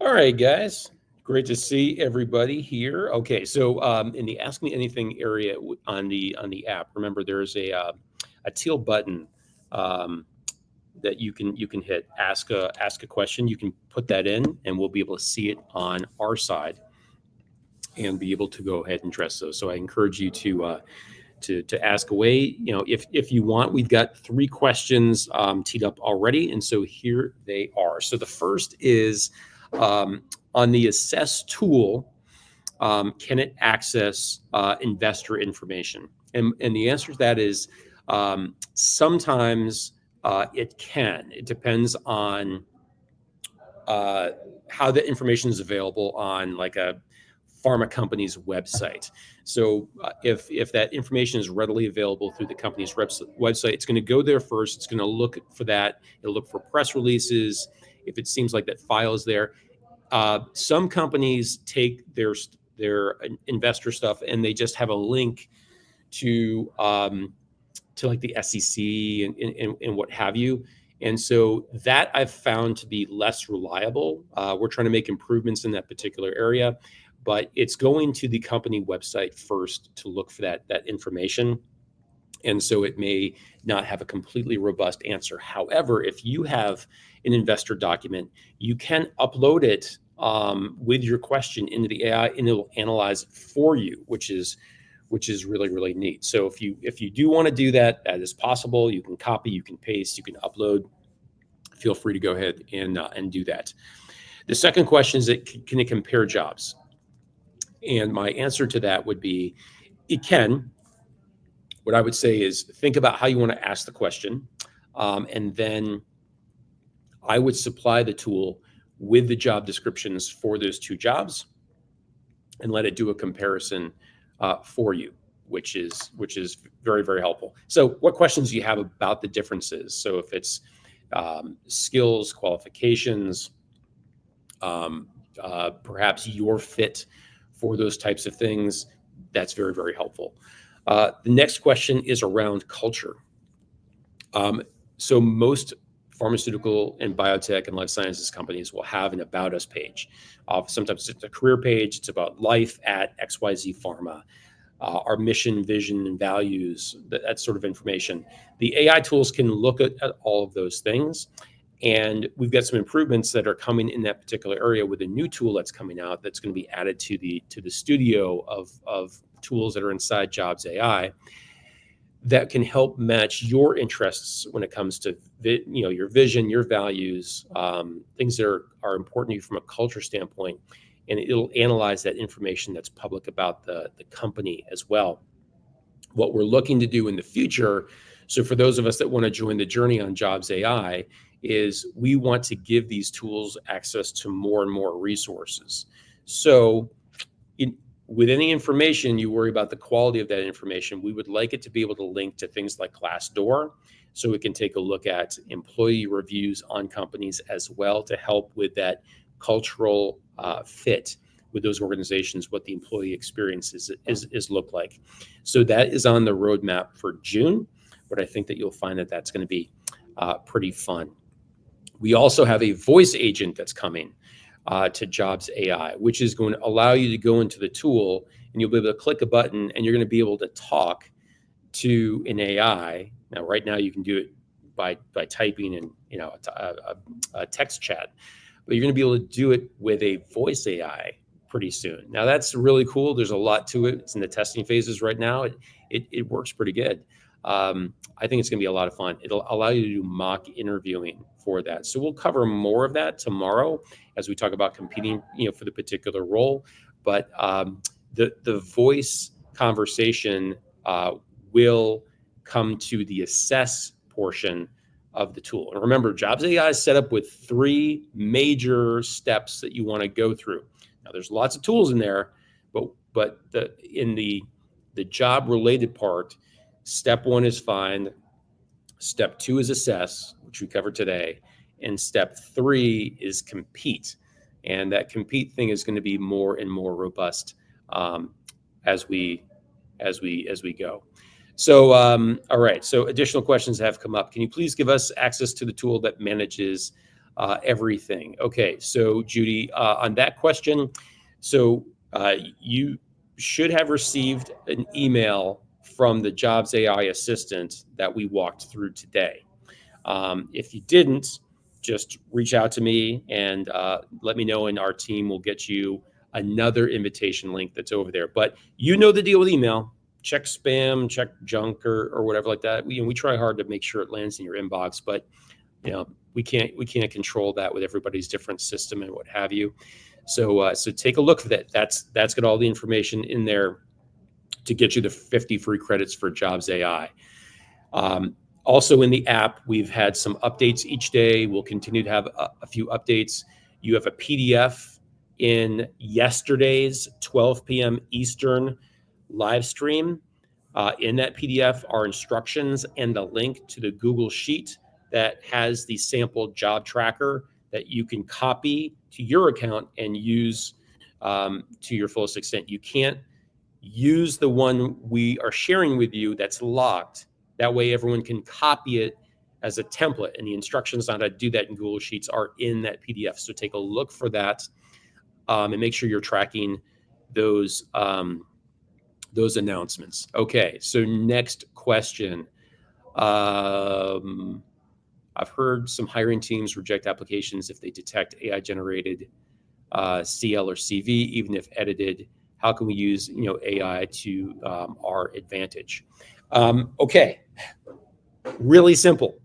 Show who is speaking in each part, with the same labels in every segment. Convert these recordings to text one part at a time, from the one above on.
Speaker 1: All right, guys. Great to see everybody here. Okay, so in the Ask Me Anything area on the app, remember there's a teal button um, that you can hit. Ask a question. You can put that in, and we'll be able to see it on our side and be able to go ahead and address those. So I encourage you to ask away. If you want, we've got three questions teed up already, and so here they are. So the first is on the assess tool, can it access investor information? And the answer to that is sometimes it can. It depends on how the information is available on like a pharma company's website. So if that information is readily available through the company's website, it's going to go there first. It's going to look for that. It'll look for press releases. If it seems like that file is there, some companies take their investor stuff and they just have a link to like the SEC and what have you. And so that I've found to be less reliable. We're trying to make improvements in that particular area, but it's going to the company website first to look for that information. And so it may not have a completely robust answer. However, if you have an investor document, you can upload it with your question into the AI, and it'll analyze it for you, which is really, really neat. So if you do want to do that, that is possible. You can copy, you can paste, you can upload. Feel free to go ahead and do that. The second question is can it compare jobs? And my answer to that would be it can. What I would say is think about how you want to ask the question, and then I would supply the tool with the job descriptions for those two jobs and let it do a comparison for you, which is very, very helpful. So what questions do you have about the differences? So if it's skills, qualifications, perhaps your fit for those types of things, that's very, very helpful. The next question is around culture. So most pharmaceutical and biotech and life sciences companies will have an About Us page. Sometimes it's a career page. It's about life at XYZ Pharma, our mission, vision, and values, that sort of information. The AI tools can look at all of those things. And we've got some improvements that are coming in that particular area with a new tool that's coming out that's going to be added to the studio of tools that are inside Jobs AI that can help match your interests when it comes to your vision, your values, things that are important to you from a culture standpoint, and it'll analyze that information that's public about the company as well. What we're looking to do in the future, so for those of us that want to join the journey on Jobs AI, is we want to give these tools access to more and more resources. So with any information, you worry about the quality of that information. We would like it to be able to link to things like Glassdoor, so we can take a look at employee reviews on companies as well to help with that cultural fit with those organizations, what the employee experience is look like. So that is on the roadmap for June, but I think that you'll find that that's going to be pretty fun. We also have a voice agent that's coming to Jobs AI, which is going to allow you to go into the tool and you'll be able to click a button and you're going to be able to talk to an AI. Now, right now you can do it by typing in a text chat, but you're going to be able to do it with a voice AI pretty soon. Now that's really cool. There's a lot to it. It's in the testing phases right now. It works pretty good. I think it's going to be a lot of fun. It'll allow you to do mock interviewing for that. So we'll cover more of that tomorrow as we talk about competing, for the particular role. But the voice conversation will come to the assess portion of the tool. And remember, Jobs AI is set up with 3 major steps that you want to go through. Now, there's lots of tools in there, but in the job related part, step 1 is find, step 2 is assess, which we covered today, and step 3 is compete. And that compete thing is going to be more and more robust as we go. So, all right. So additional questions have come up. Can you please give us access to the tool that manages everything. Okay, so Judy, on that question, so you should have received an email from the Jobs AI assistant that we walked through today. If you didn't, just reach out to me and let me know, and our team will get you another invitation link that's over there. But you know the deal with email. Check spam, check junk, or whatever like that. We try hard to make sure it lands in your inbox, but we can't control that with everybody's different system and what have you. So take a look for that. That's got all the information in there to get you the 50 free credits for Jobs AI. Also in the app, we've had some updates each day. We'll continue to have a few updates. You have a PDF in yesterday's 12 p.m. Eastern live stream. In that PDF are instructions and the link to the Google Sheet that has the sample job tracker that you can copy to your account and use to your fullest extent. You can't use the one we are sharing with you that's locked. That way everyone can copy it as a template, and the instructions on how to do that in Google Sheets are in that PDF. So take a look for that and make sure you're tracking those announcements. Okay, so next question. I've heard some hiring teams reject applications if they detect AI-generated CL or CV, even if edited. How can we use AI to our advantage? Okay, really simple.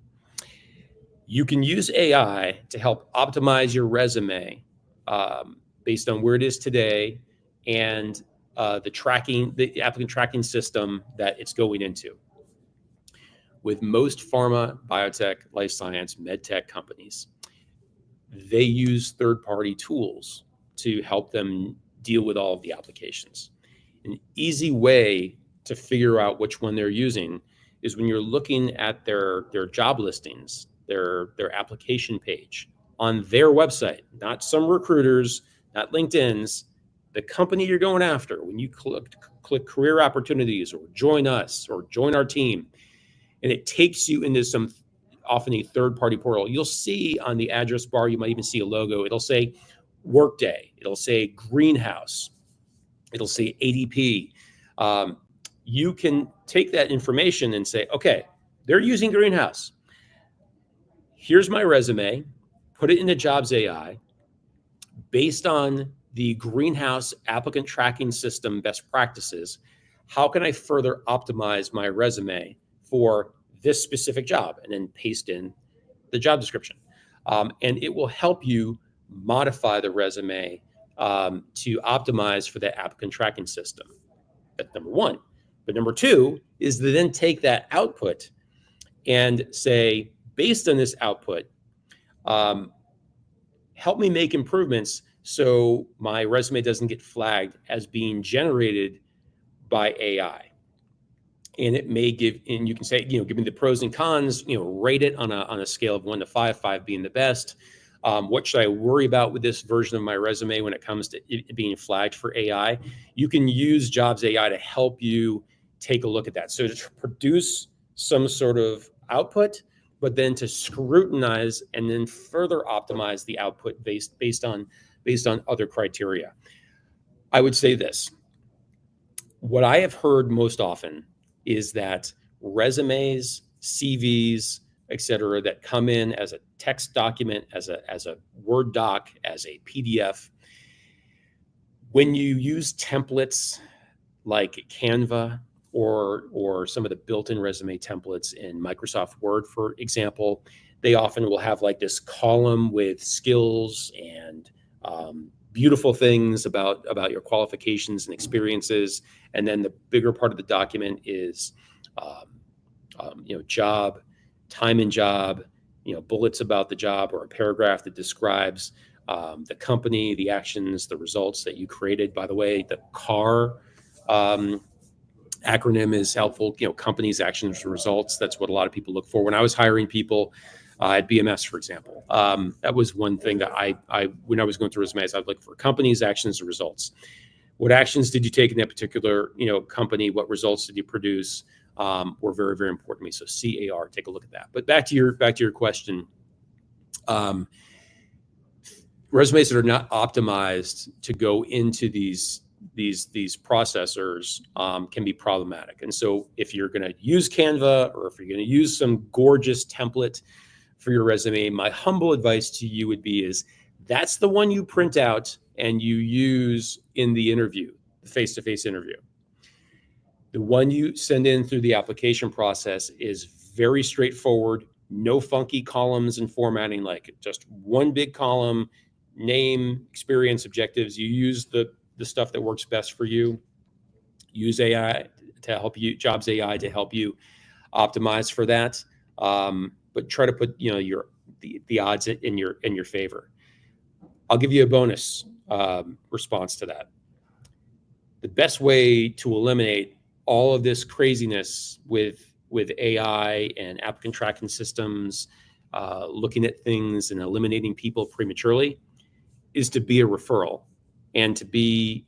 Speaker 1: You can use AI to help optimize your resume based on where it is today and the applicant tracking system that it's going into. With most pharma, biotech, life science, med tech companies, they use third-party tools to help them deal with all of the applications. An easy way to figure out which one they're using is when you're looking at their job listings, their application page on their website, not some recruiters, not LinkedIn's, the company you're going after. When you click career opportunities or join us or join our team, and it takes you into often a third-party portal. You'll see on the address bar, you might even see a logo. It'll say Workday. It'll say Greenhouse. It'll say ADP. You can take that information and say, okay, they're using Greenhouse. Here's my resume. Put it into Jobs AI. Based on the Greenhouse applicant tracking system best practices, how can I further optimize my resume for this specific job? And then paste in the job description. And it will help you modify the resume to optimize for the applicant tracking system. That's number one. But number two is to then take that output and say, based on this output, help me make improvements so my resume doesn't get flagged as being generated by AI. And it may give, and you can say, give me the pros and cons, rate it on a scale of 1 to 5, 5 being the best. What should I worry about with this version of my resume when it comes to it being flagged for AI? You can use Jobs AI to help you take a look at that. So to produce some sort of output, but then to scrutinize and then further optimize the output based on other criteria. I would say this. What I have heard most often is that resumes, CVs, et cetera, that come in as a text document, as a Word doc, as a PDF, when you use templates like Canva or some of the built-in resume templates in Microsoft Word, for example, they often will have like this column with skills and beautiful things about your qualifications and experiences. And then the bigger part of the document is, job, time in job, bullets about the job, or a paragraph that describes the company, the actions, the results that you created. By the way, the CAR acronym is helpful. Companies, actions, results. That's what a lot of people look for. When I was hiring people at BMS, for example, that was one thing that I when I was going through resumes, I'd look for companies, actions, and results. What actions did you take in that particular company? What results did you produce? Were very, very important to me. So CAR, take a look at that. But back to your question. resumes that are not optimized to go into these processors can be problematic. And so if you're going to use Canva, or if you're going to use some gorgeous template for your resume, my humble advice to you would be is that's the one you print out and you use in the interview, the face-to-face interview. The one you send in through the application process is very straightforward, no funky columns and formatting, like just one big column, name, experience, objectives. You use the stuff that works best for you. Use AI to help you, Jobs AI to help you optimize for that. But try to put the odds in your favor. I'll give you a bonus response to that. The best way to eliminate all of this craziness with AI and applicant tracking systems, looking at things and eliminating people prematurely, is to be a referral and to be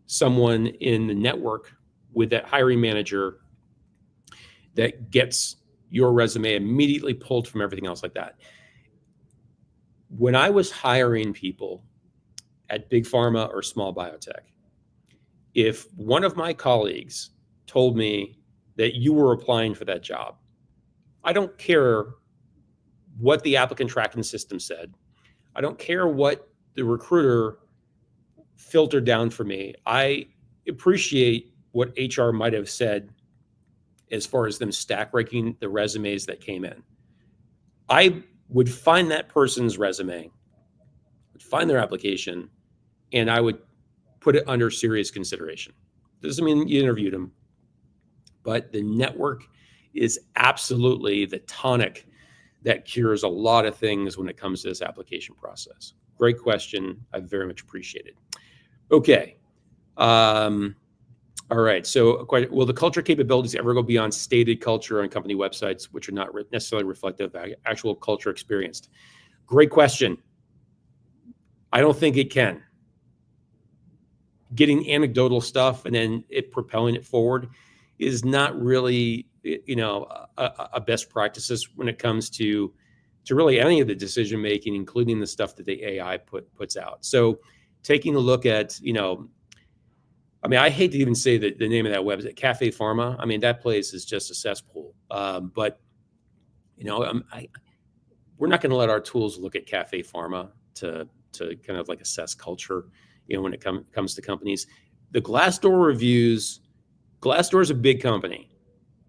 Speaker 1: someone in the network with that hiring manager that gets your resume immediately pulled from everything else like that. When I was hiring people at big pharma or small biotech, if one of my colleagues told me that you were applying for that job, I don't care what the applicant tracking system said. I don't care what the recruiter filtered down for me. I appreciate what HR might have said as far as them stack ranking the resumes that came in. I would find that person's resume, would find their application, and I would put it under serious consideration. Doesn't mean you interviewed them, but the network is absolutely the tonic that cures a lot of things when it comes to this application process. Great question. I very much appreciate it. Okay. All right. So, will the culture capabilities ever go beyond stated culture on company websites, which are not necessarily reflective of actual culture experienced? Great question. I don't think it can. Getting anecdotal stuff and then it propelling it forward is not really, a best practices when it comes to really any of the decision making, including the stuff that the AI puts out. So, taking a look at, I hate to even say the name of that website, Cafe Pharma. I mean, that place is just a cesspool. But we're not going to let our tools look at Cafe Pharma to kind of like assess culture, when it comes to companies. The Glassdoor reviews. Glassdoor is a big company,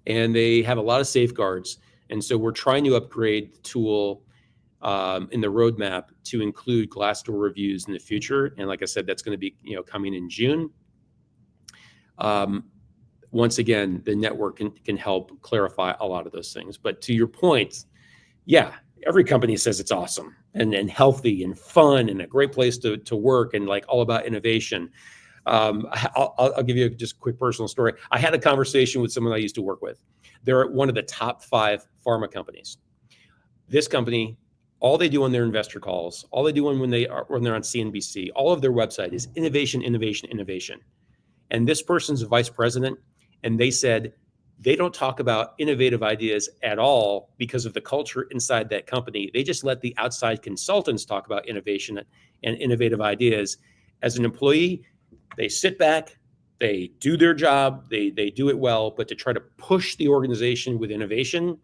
Speaker 1: and they have a lot of safeguards. And so we're trying to upgrade the tool in the roadmap to include Glassdoor reviews in the future. And like I said, that's going to be coming in June. Once again, the network can help clarify a lot of those things. But to your point, yeah, every company says it's awesome and healthy and fun and a great place to work and like all about innovation. I'll give you just a quick personal story. I had a conversation with someone I used to work with. They're one of the top 5 pharma companies. This company, all they do on their investor calls, all they do when they're on CNBC, all of their website is innovation, innovation, innovation. And this person's a vice president, and they said they don't talk about innovative ideas at all because of the culture inside that company. They just let the outside consultants talk about innovation and innovative ideas. As an employee, they sit back, they do their job, they do it well, but to try to push the organization with innovation,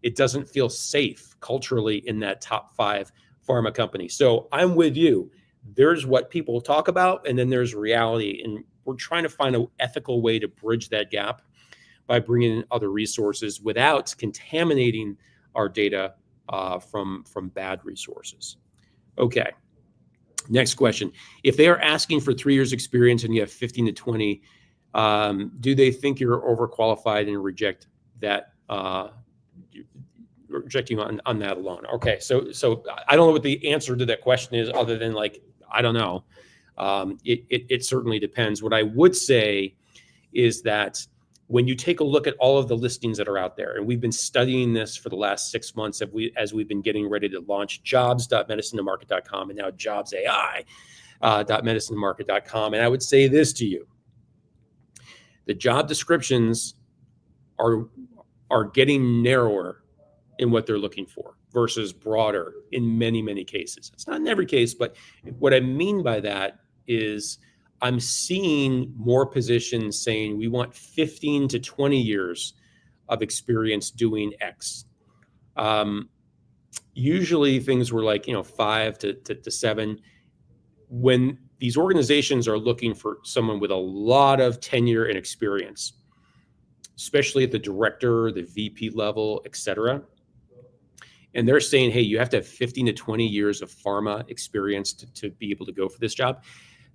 Speaker 1: it doesn't feel safe culturally in that top 5 pharma company. So I'm with you. There's what people talk about, and then there's reality. And we're trying to find an ethical way to bridge that gap by bringing in other resources without contaminating our data from bad resources. Okay. Next question. If they are asking for 3 years experience and you have 15 to 20, do they think you're overqualified and reject that, rejecting on that alone? Okay. So I don't know what the answer to that question is other than I don't know. It certainly depends. What I would say is that when you take a look at all of the listings that are out there, and we've been studying this for the last 6 months as we've been getting ready to launch jobs.medicinemarket.com and now jobsai.medicinemarket.com. And I would say this to you: the job descriptions are getting narrower in what they're looking for. versus broader in many, many cases. It's not in every case, but what I mean by that is I'm seeing more positions saying we want 15 to 20 years of experience doing X. Usually things were like, 5 to 7. When these organizations are looking for someone with a lot of tenure and experience, especially at the director, the VP level, et cetera, and they're saying, hey, you have to have 15 to 20 years of pharma experience to be able to go for this job,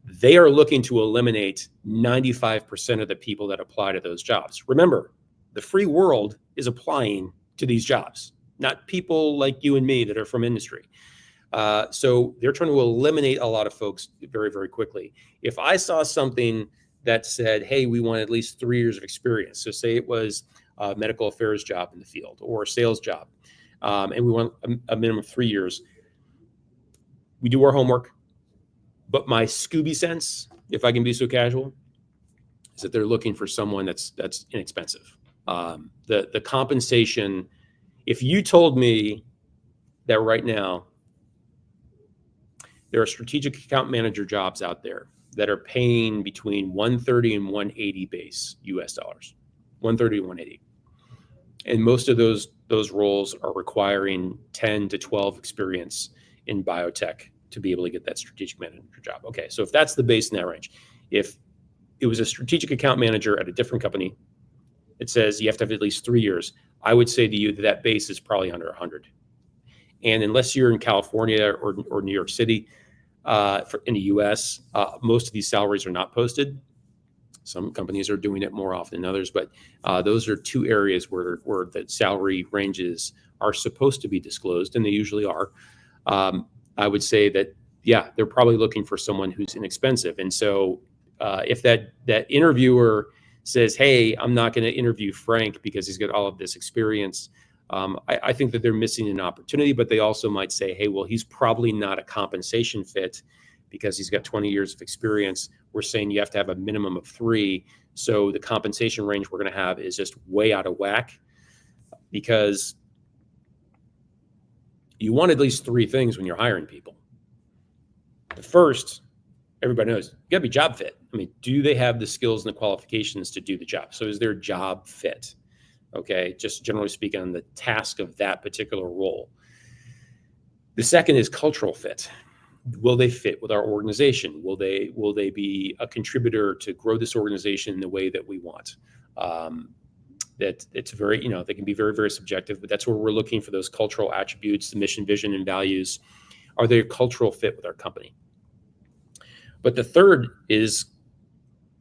Speaker 1: they are looking to eliminate 95% of the people that apply to those jobs. Remember, the free world is applying to these jobs, not people like you and me that are from industry. So they're trying to eliminate a lot of folks very, very quickly. If I saw something that said, hey, we want at least 3 years of experience, so say it was a medical affairs job in the field or a sales job, and we want a minimum of 3 years, we do our homework. But my Scooby sense, if I can be so casual, is that they're looking for someone that's inexpensive. The compensation, if you told me that right now there are strategic account manager jobs out there that are paying between 130 and 180 base US dollars, 130 to 180. And most of those roles are requiring 10 to 12 experience in biotech to be able to get that strategic manager job. Okay, so if that's the base in that range, if it was a strategic account manager at a different company, it says you have to have at least 3 years, I would say to you that that base is probably under 100. And unless you're in California or New York City, in the US, most of these salaries are not posted. Some companies are doing it more often than others, but those are two areas where the salary ranges are supposed to be disclosed, and they usually are. I would say that, yeah, they're probably looking for someone who's inexpensive. And so if that interviewer says, hey, I'm not going to interview Frank because he's got all of this experience, I think that they're missing an opportunity, but they also might say, hey, well, he's probably not a compensation fit because he's got 20 years of experience. We're saying you have to have a minimum of 3. So the compensation range we're going to have is just way out of whack, because you want at least 3 things when you're hiring people. The first, everybody knows, you got to be job fit. I mean, do they have the skills and the qualifications to do the job? So is their job fit? Okay, just generally speaking on the task of that particular role. The second is cultural fit. Will they fit with our organization? Will they be a contributor to grow this organization in the way that we want? That it's very, they can be very, very subjective, but that's where we're looking for those cultural attributes, the mission, vision, and values. Are they a cultural fit with our company? But the third is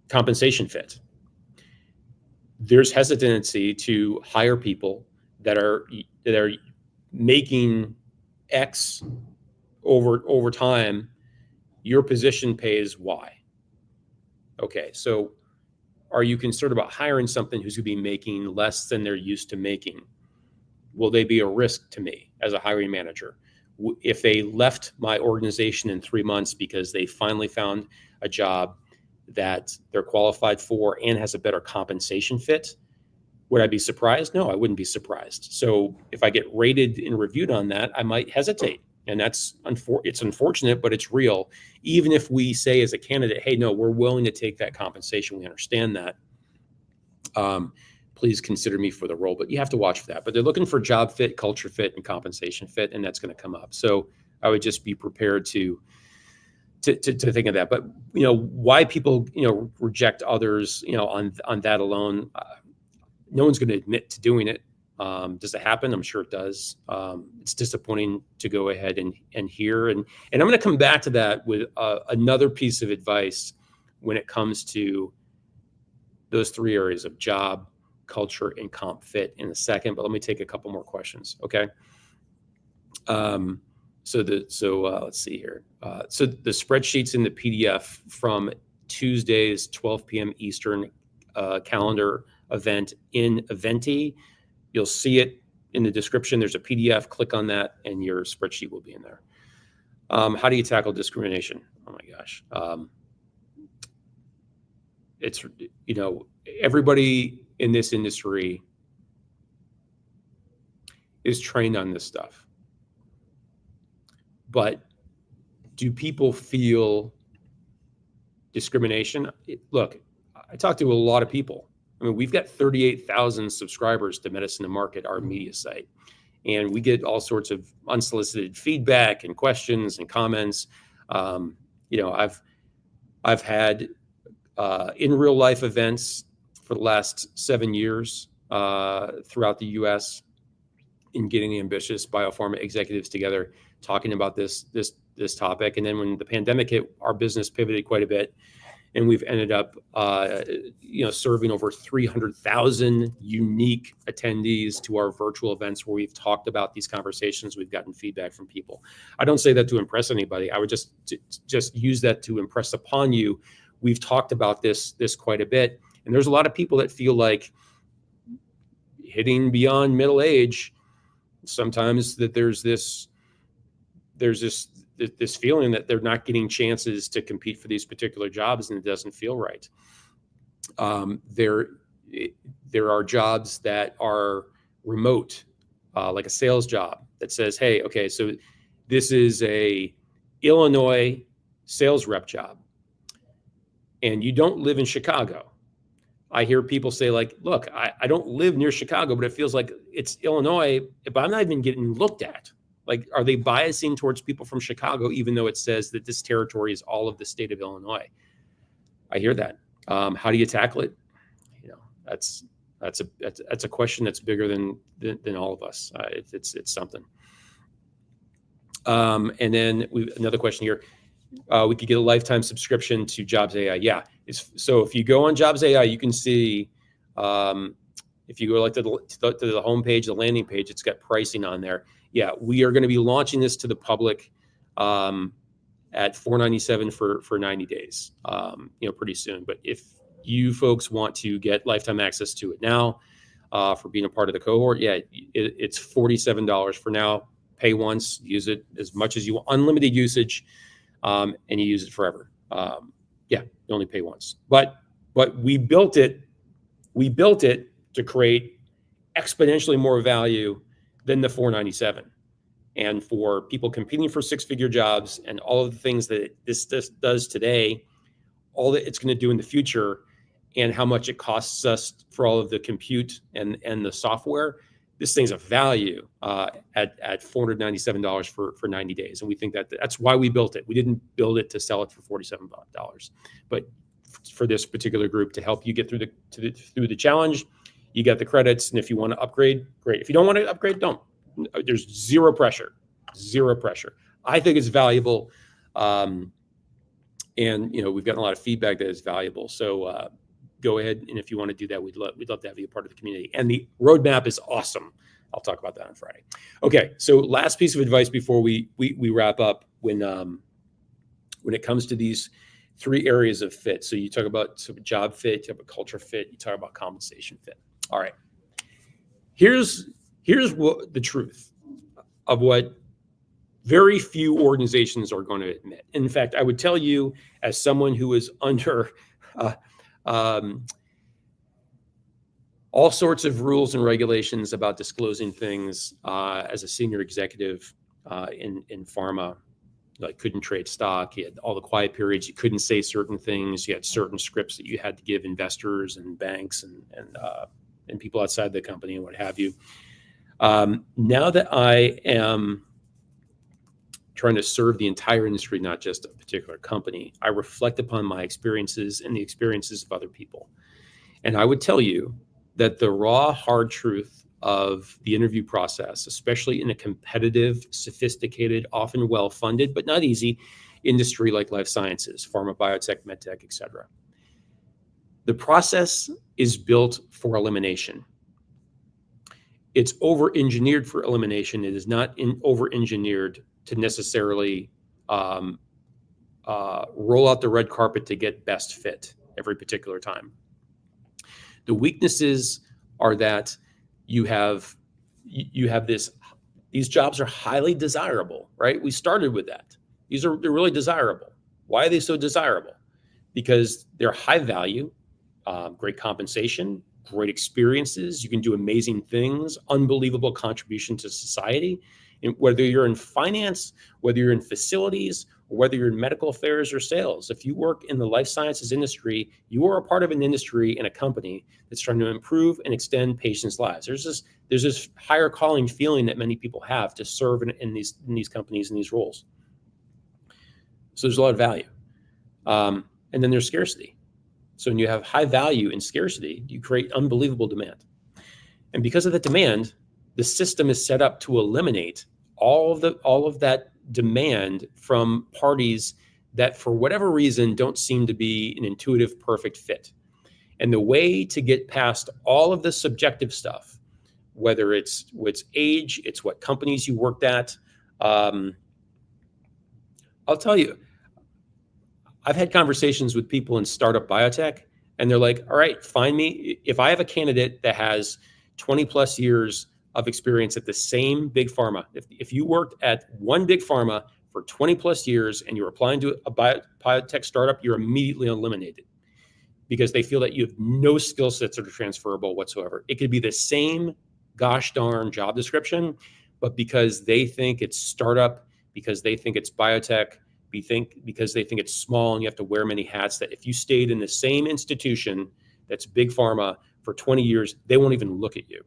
Speaker 1: compensation fit. There's hesitancy to hire people that are making X over time. Your position pays Y. Okay, so are you concerned about hiring something who's going to be making less than they're used to making? Will they be a risk to me as a hiring manager? If they left my organization in 3 months because they finally found a job that they're qualified for and has a better compensation fit, would I be surprised? No, I wouldn't be surprised. So if I get rated and reviewed on that, I might hesitate. And it's unfortunate, but it's real. Even if we say as a candidate, hey, no, we're willing to take that compensation, we understand that. Please consider me for the role, but you have to watch for that. But they're looking for job fit, culture fit, and compensation fit, and that's going to come up. So I would just be prepared to think of that. But why people reject others on that alone, no one's going to admit to doing it. Does it happen? I'm sure it does. It's disappointing to go ahead and hear, and I'm going to come back to that with another piece of advice when it comes to those 3 areas of job, culture, and comp fit in a second. But let me take a couple more questions. Okay. So let's see here. So the spreadsheets in the PDF from Tuesday's 12 p.m. Eastern calendar event in Eventi, you'll see it in the description. There's a PDF. Click on that, and your spreadsheet will be in there. How do you tackle discrimination? Oh my gosh. It's everybody in this industry is trained on this stuff. But do people feel discrimination? Look, I talk to a lot of people. I mean, we've got 38,000 subscribers to Medicine to Market, our media site, and we get all sorts of unsolicited feedback and questions and comments. I've had in real life events for the last 7 years throughout the U.S. in getting ambitious biopharma executives together, talking about this topic. And then when the pandemic hit, our business pivoted quite a bit, and we've ended up, serving over 300,000 unique attendees to our virtual events where we've talked about these conversations. We've gotten feedback from people. I don't say that to impress anybody. I would just use that to impress upon you. We've talked about this quite a bit, and there's a lot of people that feel like hitting beyond middle age, sometimes that there's this feeling that they're not getting chances to compete for these particular jobs, and it doesn't feel right. There are jobs that are remote, like a sales job that says, hey, okay, so this is a Illinois sales rep job, and you don't live in Chicago. I hear people say, like, look, I don't live near Chicago, but it feels like it's Illinois, but I'm not even getting looked at. Like, are they biasing towards people from Chicago, even though it says that this territory is all of the state of Illinois? I hear that. How do you tackle it? That's a question that's bigger than all of us. It's something. And then another question here. We could get a lifetime subscription to Jobs AI. Yeah. So if you go on Jobs AI, you can see, if you go like to the homepage, the landing page, it's got pricing on there. Yeah, we are going to be launching this to the public at $497 for 90 days, pretty soon. But if you folks want to get lifetime access to it now for being a part of the cohort, yeah, it's $47 for now. Pay once, use it as much as you want, unlimited usage, and you use it forever. Yeah, you only pay once. But we built it to create exponentially more value than the $497. And for people competing for six-figure jobs and all of the things that this does today, all that it's going to do in the future, and how much it costs us for all of the compute and the software, this thing's a value at $497 for 90 days. And we think that's why we built it. We didn't build it to sell it for $47, but for this particular group to help you get through the challenge. You got the credits, and if you want to upgrade, great. If you don't want to upgrade, don't. There's zero pressure. I think it's valuable, and we've gotten a lot of feedback that it's valuable. So go ahead, and if you want to do that, we'd love to have you a part of the community. And the roadmap is awesome. I'll talk about that on Friday. Okay, so last piece of advice before we wrap up. When it comes to these three areas of fit, so you talk about job fit, you talk about culture fit, you talk about compensation fit. All right, here's what the truth of what very few organizations are going to admit. In fact, I would tell you, as someone who is under all sorts of rules and regulations about disclosing things as a senior executive in pharma, like couldn't trade stock, you had all the quiet periods, you couldn't say certain things, you had certain scripts that you had to give investors and banks and people outside the company and what have you. Now that I am trying to serve the entire industry, not just a particular company, I reflect upon my experiences and the experiences of other people. And I would tell you that the raw, hard truth of the interview process, especially in a competitive, sophisticated, often well-funded, but not easy industry like life sciences, pharma, biotech, medtech, et cetera. The process is built for elimination. It's over-engineered for elimination. It is not over-engineered to necessarily roll out the red carpet to get best fit every particular time. The weaknesses are that you have these jobs are highly desirable, right? We started with that. They're really desirable. Why are they so desirable? Because they're high value, great compensation, great experiences. You can do amazing things, unbelievable contribution to society, Whether you're in finance, whether you're in facilities, or whether you're in medical affairs or sales. If you work in the life sciences industry, you are a part of an industry and a company that's trying to improve and extend patients' lives. There's this higher calling feeling that many people have to serve in these companies, in these roles. So there's a lot of value. And then there's scarcity. So when you have high value and scarcity, you create unbelievable demand. And because of the demand, the system is set up to eliminate all of that demand from parties that, for whatever reason, don't seem to be an intuitive, perfect fit. And the way to get past all of the subjective stuff, whether it's age, it's what companies you worked at. I'll tell you, I've had conversations with people in startup biotech, and they're like, all right, find me. If I have a candidate that has 20 plus years of experience at the same big pharma, if you worked at one big pharma for 20 plus years and you're applying to a biotech startup, you're immediately eliminated because they feel that you have no skill sets that are transferable whatsoever. It could be the same gosh darn job description, but because they think it's startup, because they think it's biotech, because they think it's small and you have to wear many hats, that if you stayed in the same institution that's big pharma for 20 years, they won't even look at you.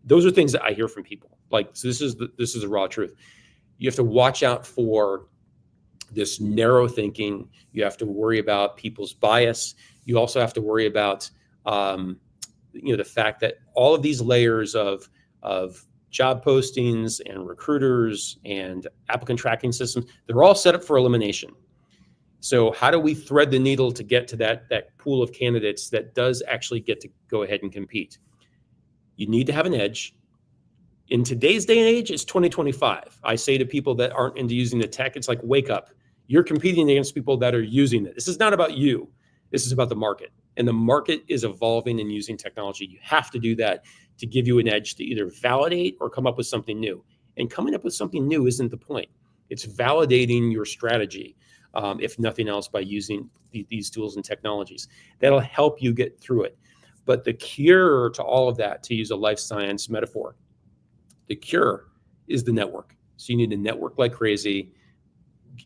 Speaker 1: Those are things that I hear from people. Like, so this is the raw truth. You have to watch out for this narrow thinking. You have to worry about people's bias. You also have to worry about the fact that all of these layers of job postings and recruiters and applicant tracking systems, they're all set up for elimination. So how do we thread the needle to get to that pool of candidates that does actually get to go ahead and compete? You need to have an edge. In today's day and age, it's 2025. I say to people that aren't into using the tech, it's like, wake up. You're competing against people that are using it. This is not about you. This is about the market. And the market is evolving and using technology. You have to do that to give you an edge to either validate or come up with something new. And coming up with something new isn't the point. It's validating your strategy, if nothing else, by using these tools and technologies. That'll help you get through it. But the cure to all of that, to use a life science metaphor, the cure is the network. So you need to network like crazy.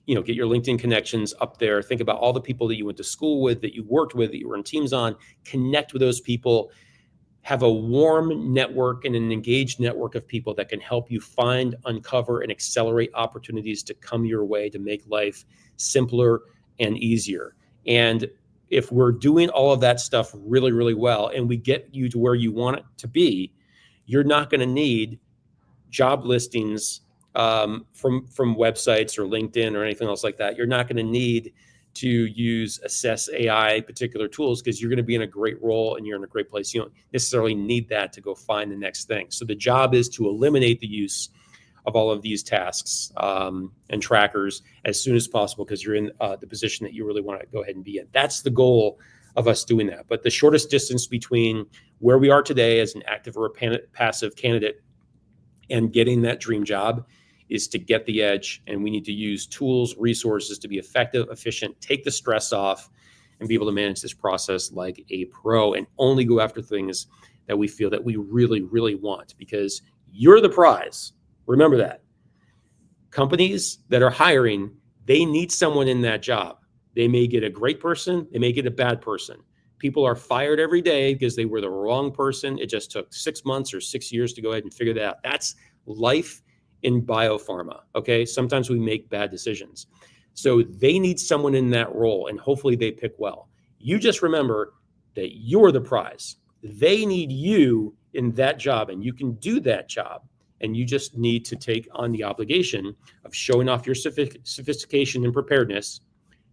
Speaker 1: Get your LinkedIn connections up there. Think about all the people that you went to school with, that you worked with, that you were in teams on. Connect with those people. Have a warm network and an engaged network of people that can help you find, uncover, and accelerate opportunities to come your way to make life simpler and easier. And if we're doing all of that stuff really, really well, and we get you to where you want it to be, you're not going to need job listings from websites or LinkedIn or anything else like that. You're not going to need to use Assess AI particular tools because you're going to be in a great role and you're in a great place. You don't necessarily need that to go find the next thing. So the job is to eliminate the use of all of these tasks and trackers as soon as possible because you're in the position that you really want to go ahead and be in. That's the goal of us doing that. But the shortest distance between where we are today as an active or a passive candidate and getting that dream job is to get the edge. And we need to use tools, resources to be effective, efficient, take the stress off, and be able to manage this process like a pro and only go after things that we feel that we really, really want because you're the prize. Remember that. Companies that are hiring, they need someone in that job. They may get a great person, they may get a bad person. People are fired every day because they were the wrong person. It just took 6 months or 6 years to go ahead and figure that out. That's life in biopharma, okay? Sometimes we make bad decisions. So they need someone in that role, and hopefully they pick well. You just remember that you're the prize. They need you in that job, and you can do that job. And you just need to take on the obligation of showing off your sophistication and preparedness,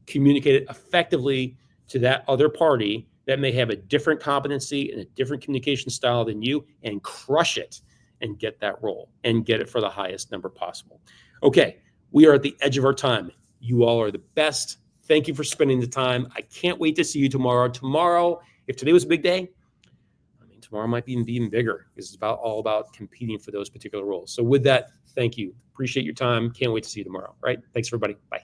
Speaker 1: communicate it effectively to that other party that may have a different competency and a different communication style than you, and crush it and get that role and get it for the highest number possible. Okay, we are at the edge of our time. You all are the best. Thank you for spending the time. I can't wait to see you tomorrow. Tomorrow, if today was a big day, tomorrow might be even bigger because it's all about competing for those particular roles. So with that, thank you. Appreciate your time. Can't wait to see you tomorrow. All right. Thanks, everybody. Bye.